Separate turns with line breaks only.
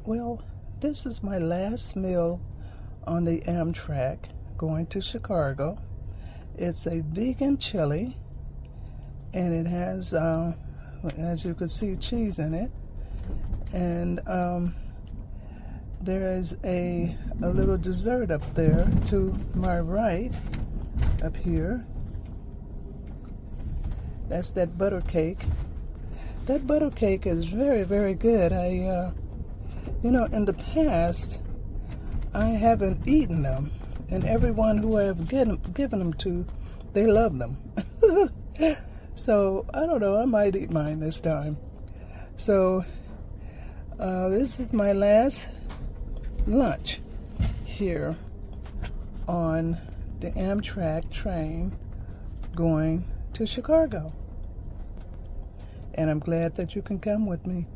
Well, this is my last meal on the Amtrak going to Chicago. It's a vegan chili, and it has, as you can see, cheese in it. And there is a little dessert up there to my right, up here. That's that butter cake. That butter cake is very, very good. In the past, I haven't eaten them, and everyone who I have given them to, they love them. So, I don't know, I might eat mine this time. So, this is my last lunch here on the Amtrak train going to Chicago. And I'm glad that you can come with me.